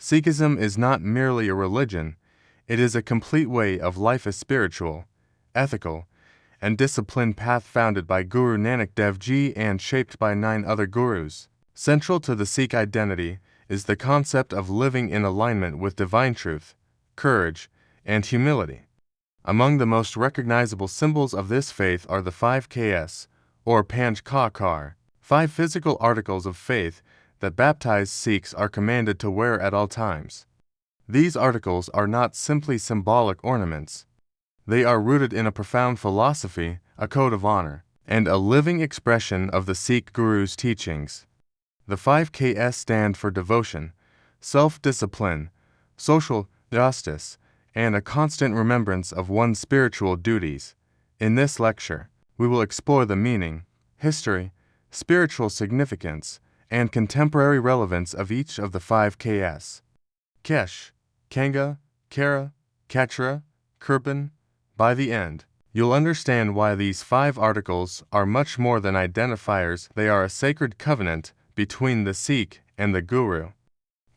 Sikhism is not merely a religion, it is a complete way of life, a spiritual, ethical, and disciplined path founded by Guru Nanak Dev Ji and shaped by 9 other gurus. Central to the Sikh identity is the concept of living in alignment with divine truth, courage, and humility. Among the most recognizable symbols of this faith are the 5 Ks, or Panj Kar, 5 physical articles of faith that baptized Sikhs are commanded to wear at all times. These articles are not simply symbolic ornaments. They are rooted in a profound philosophy, a code of honor, and a living expression of the Sikh Guru's teachings. The 5 Ks stand for devotion, self-discipline, social justice, and a constant remembrance of one's spiritual duties. In this lecture, we will explore the meaning, history, spiritual significance, and contemporary relevance of each of the 5 Ks. Kesh, Kanga, Kera, Kachera, Kirpan. By the end, you'll understand why these 5 articles are much more than identifiers. They are a sacred covenant between the Sikh and the Guru.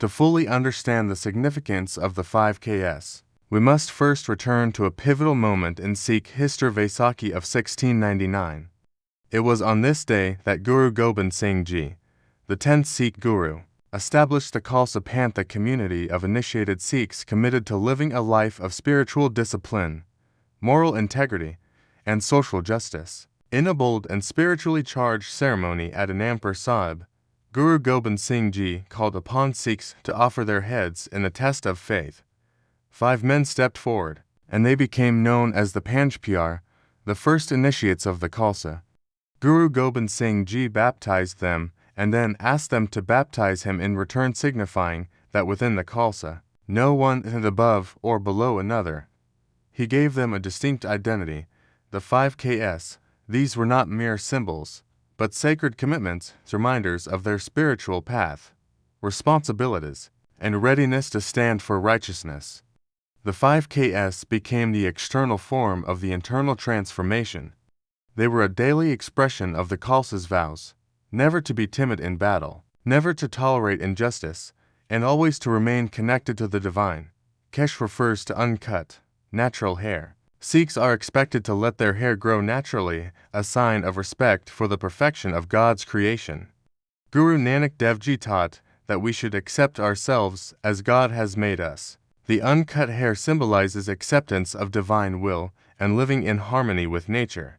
To fully understand the significance of the 5 Ks, we must first return to a pivotal moment in Sikh history, Vaisakhi of 1699. It was on this day that Guru Gobind Singh Ji, the 10th Sikh Guru, established the Khalsa Pantha community of initiated Sikhs committed to living a life of spiritual discipline, moral integrity, and social justice. In a bold and spiritually charged ceremony at Anandpur Sahib, Guru Gobind Singh Ji called upon Sikhs to offer their heads in a test of faith. 5 men stepped forward, and they became known as the Panj Pyar, the first initiates of the Khalsa. Guru Gobind Singh Ji baptized them and then asked them to baptize him in return, signifying that within the Khalsa, no one is above or below another. He gave them a distinct identity, the 5 Ks. These were not mere symbols, but sacred commitments, reminders of their spiritual path, responsibilities, and readiness to stand for righteousness. The 5 Ks became the external form of the internal transformation. They were a daily expression of the Khalsa's vows, never to be timid in battle, never to tolerate injustice, and always to remain connected to the divine. Kesh refers to uncut, natural hair. Sikhs are expected to let their hair grow naturally, a sign of respect for the perfection of God's creation. Guru Nanak Dev Ji taught that we should accept ourselves as God has made us. The uncut hair symbolizes acceptance of divine will and living in harmony with nature.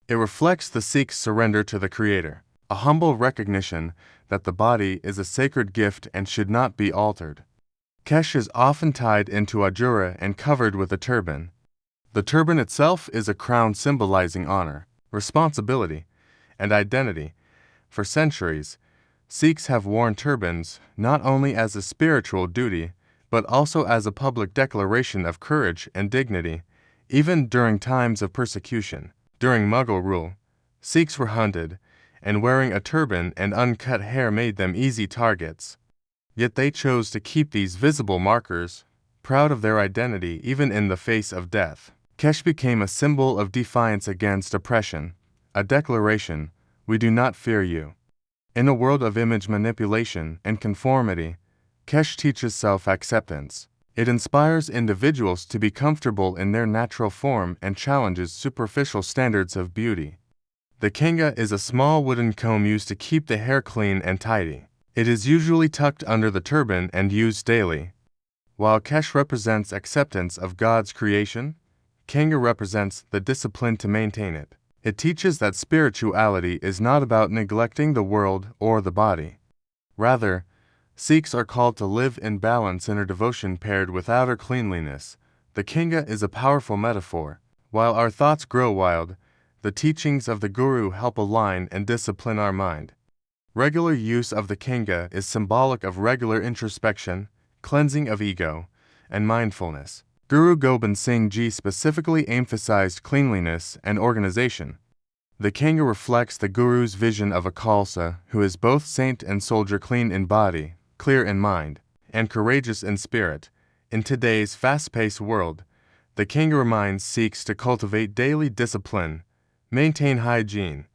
It reflects the Sikh's surrender to the Creator, a humble recognition that the body is a sacred gift and should not be altered. Kesh is often tied into ajura and covered with a turban. The turban itself is a crown symbolizing honor, responsibility, and identity. For centuries, Sikhs have worn turbans not only as a spiritual duty, but also as a public declaration of courage and dignity, even during times of persecution. During Mughal rule, Sikhs were hunted, and wearing a turban and uncut hair made them easy targets. Yet they chose to keep these visible markers, proud of their identity even in the face of death. Kesh became a symbol of defiance against oppression, a declaration, "We do not fear you." In a world of image manipulation and conformity, Kesh teaches self-acceptance. It inspires individuals to be comfortable in their natural form and challenges superficial standards of beauty. The Kanga is a small wooden comb used to keep the hair clean and tidy. It is usually tucked under the turban and used daily. While Kesh represents acceptance of God's creation, Kanga represents the discipline to maintain it. It teaches that spirituality is not about neglecting the world or the body. Rather, Sikhs are called to live in balance, inner devotion paired with outer cleanliness. The Kanga is a powerful metaphor. While our thoughts grow wild, the teachings of the Guru help align and discipline our mind. Regular use of the Kanga is symbolic of regular introspection, cleansing of ego, and mindfulness. Guru Gobind Singh Ji specifically emphasized cleanliness and organization. The Kanga reflects the Guru's vision of a Khalsa who is both saint and soldier, clean in body, clear in mind, and courageous in spirit. In today's fast-paced world, the Kanga reminds Sikhs to cultivate daily discipline, maintain hygiene,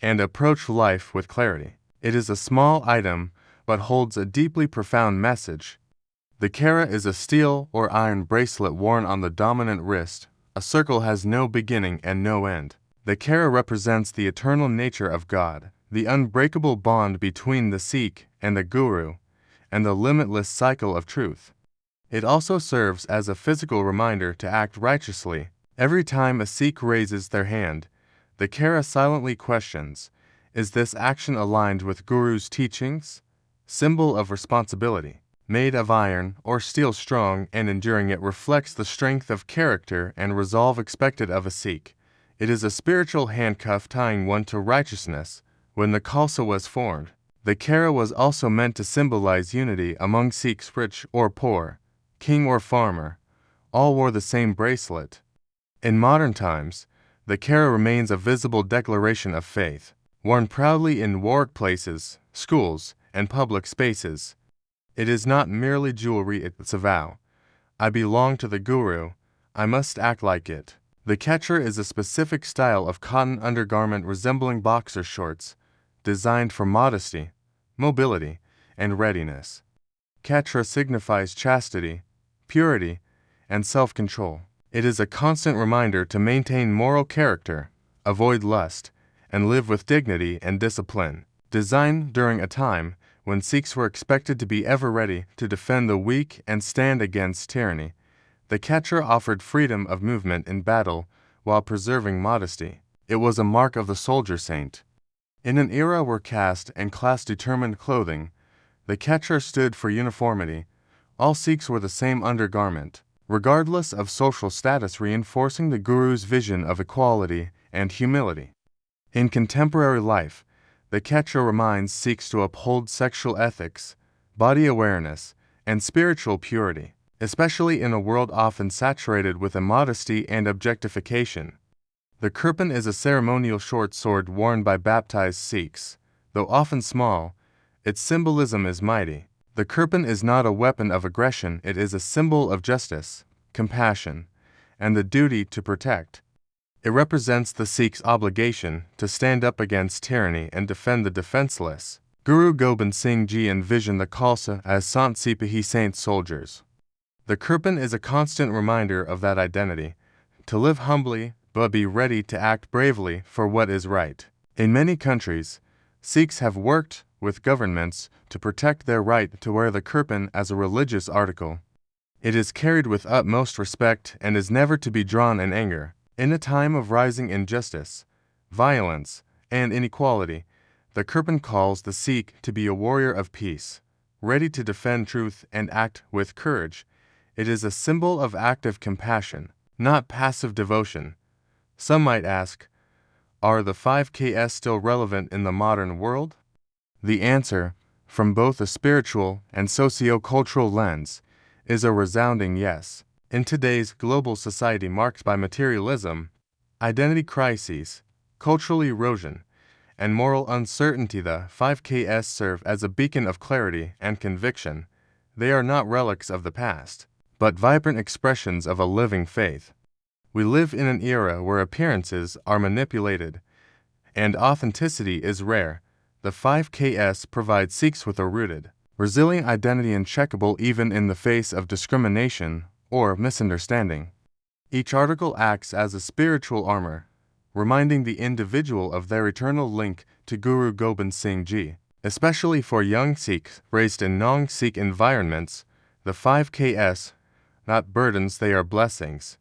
and approach life with clarity. It is a small item, but holds a deeply profound message. The Kachera is a steel or iron bracelet worn on the dominant wrist. A circle has no beginning and no end. The Kachera represents the eternal nature of God, the unbreakable bond between the Sikh and the Guru, and the limitless cycle of truth. It also serves as a physical reminder to act righteously. Every time a Sikh raises their hand, the Kachera silently questions, is this action aligned with Guru's teachings? Symbol of responsibility. Made of iron or steel, strong and enduring, it reflects the strength of character and resolve expected of a Sikh. It is a spiritual handcuff tying one to righteousness. When the Khalsa was formed, the Kachera was also meant to symbolize unity among Sikhs, rich or poor, king or farmer. All wore the same bracelet. In modern times, the Kachera remains a visible declaration of faith, worn proudly in workplaces, schools, and public spaces. It is not merely jewelry, it's a vow. I belong to the Guru, I must act like it. The Kachera is a specific style of cotton undergarment resembling boxer shorts, designed for modesty, mobility, and readiness. Kachera signifies chastity, purity, and self-control. It is a constant reminder to maintain moral character, avoid lust, and live with dignity and discipline. Designed during a time when Sikhs were expected to be ever ready to defend the weak and stand against tyranny, the Kachera offered freedom of movement in battle while preserving modesty. It was a mark of the soldier saint. In an era where caste and class determined clothing, the Kachera stood for uniformity. All Sikhs wore the same undergarment, regardless of social status, reinforcing the Guru's vision of equality and humility. In contemporary life, the Kachera reminds Sikhs to uphold sexual ethics, body awareness, and spiritual purity, especially in a world often saturated with immodesty and objectification. The Kirpan is a ceremonial short sword worn by baptized Sikhs. Though often small, its symbolism is mighty. The Kirpan is not a weapon of aggression, it is a symbol of justice, compassion, and the duty to protect. It represents the Sikh's obligation to stand up against tyranny and defend the defenseless. Guru Gobind Singh Ji envisioned the Khalsa as Sant Sipahi, saint soldiers. The Kirpan is a constant reminder of that identity, to live humbly but be ready to act bravely for what is right. In many countries, Sikhs have worked with governments to protect their right to wear the Kirpan as a religious article. It is carried with utmost respect and is never to be drawn in anger. In a time of rising injustice, violence, and inequality, the Kirpan calls the Sikh to be a warrior of peace, ready to defend truth and act with courage. It is a symbol of active compassion, not passive devotion. Some might ask, are the 5 Ks still relevant in the modern world? The answer, from both a spiritual and socio-cultural lens, is a resounding yes. In today's global society marked by materialism, identity crises, cultural erosion, and moral uncertainty, the 5 Ks serve as a beacon of clarity and conviction. They are not relics of the past, but vibrant expressions of a living faith. We live in an era where appearances are manipulated and authenticity is rare. The 5 Ks provide Sikhs with a rooted, resilient identity, uncheckable even in the face of discrimination or misunderstanding. Each article acts as a spiritual armor, reminding the individual of their eternal link to Guru Gobind Singh Ji. Especially for young Sikhs raised in non-Sikh environments, the 5 Ks, not burdens, they are blessings.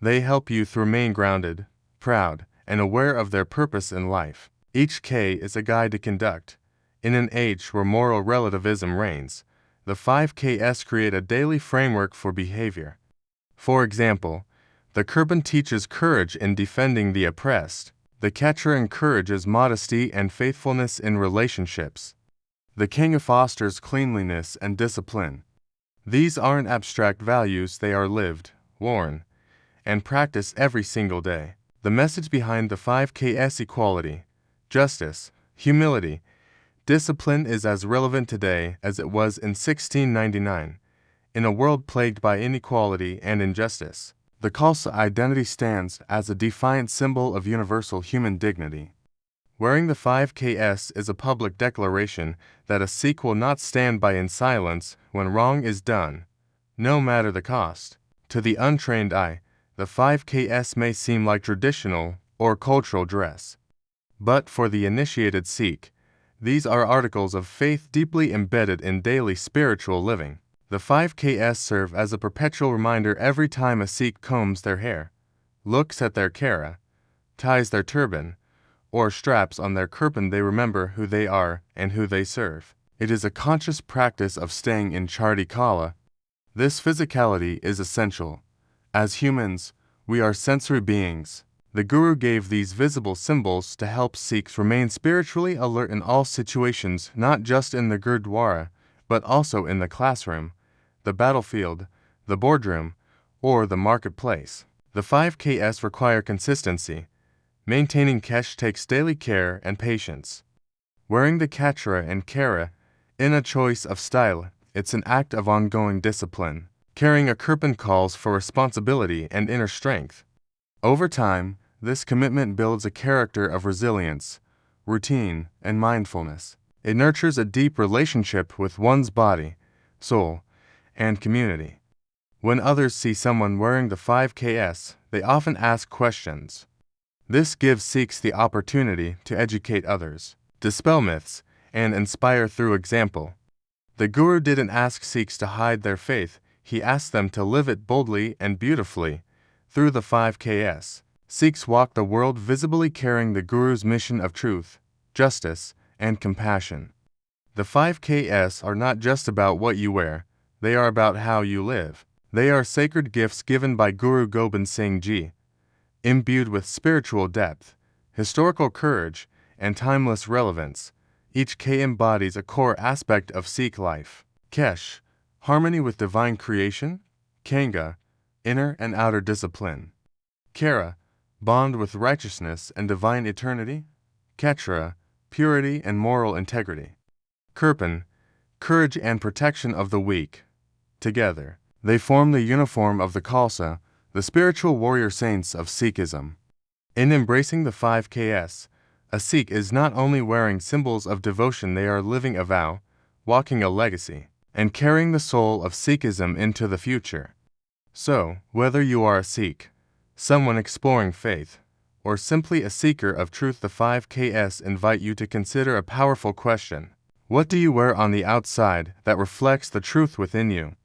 They help youth remain grounded, proud, and aware of their purpose in life. Each K is a guide to conduct. In an age where moral relativism reigns, the 5 Ks create a daily framework for behavior. For example, the Kirpan teaches courage in defending the oppressed. The Kachera encourages modesty and faithfulness in relationships. The Kanga fosters cleanliness and discipline. These aren't abstract values, they are lived, worn, and practiced every single day. The message behind the 5 Ks, equality, justice, humility, discipline, is as relevant today as it was in 1699. In a world plagued by inequality and injustice, the Khalsa identity stands as a defiant symbol of universal human dignity. Wearing the 5 Ks is a public declaration that a Sikh will not stand by in silence when wrong is done. no matter the cost. To the untrained eye, the 5Ks may seem like traditional or cultural dress. But for the initiated Sikh, these are articles of faith deeply embedded in daily spiritual living. The 5Ks serve as a perpetual reminder every time a Sikh combs their hair, looks at their Kachera, ties their turban, or straps on their Kirpan. They remember who they are and who they serve. It is a conscious practice of staying in Chardi Kala. This physicality is essential. As humans, we are sensory beings. The Guru gave these visible symbols to help Sikhs remain spiritually alert in all situations, not just in the Gurdwara, but also in the classroom, the battlefield, the boardroom, or the marketplace. The 5Ks require consistency. Maintaining Kesh takes daily care and patience. Wearing the Kachera and Kara in a choice of style, it's an act of ongoing discipline. Carrying a Kirpan calls for responsibility and inner strength. Over time, this commitment builds a character of resilience, routine, and mindfulness. It nurtures a deep relationship with one's body, soul, and community. When others see someone wearing the 5Ks, they often ask questions. This gives Sikhs the opportunity to educate others, dispel myths, and inspire through example. The Guru didn't ask Sikhs to hide their faith, he asked them to live it boldly and beautifully. Through the 5Ks, Sikhs walk the world visibly carrying the Guru's mission of truth, justice, and compassion. The 5Ks are not just about what you wear, they are about how you live. They are sacred gifts given by Guru Gobind Singh Ji, imbued with spiritual depth, historical courage, and timeless relevance. Each K embodies a core aspect of Sikh life. Kesh, harmony with divine creation. Kanga, inner and outer discipline. Kachera, bond with righteousness and divine eternity. Kachera, purity and moral integrity. Kirpan, courage and protection of the weak. Together, they form the uniform of the Khalsa, the spiritual warrior saints of Sikhism. In embracing the 5Ks, a Sikh is not only wearing symbols of devotion, they are living a vow, walking a legacy, and carrying the soul of Sikhism into the future. So, whether you are a Sikh, someone exploring faith, or simply a seeker of truth, the 5Ks invite you to consider a powerful question. What do you wear on the outside that reflects the truth within you?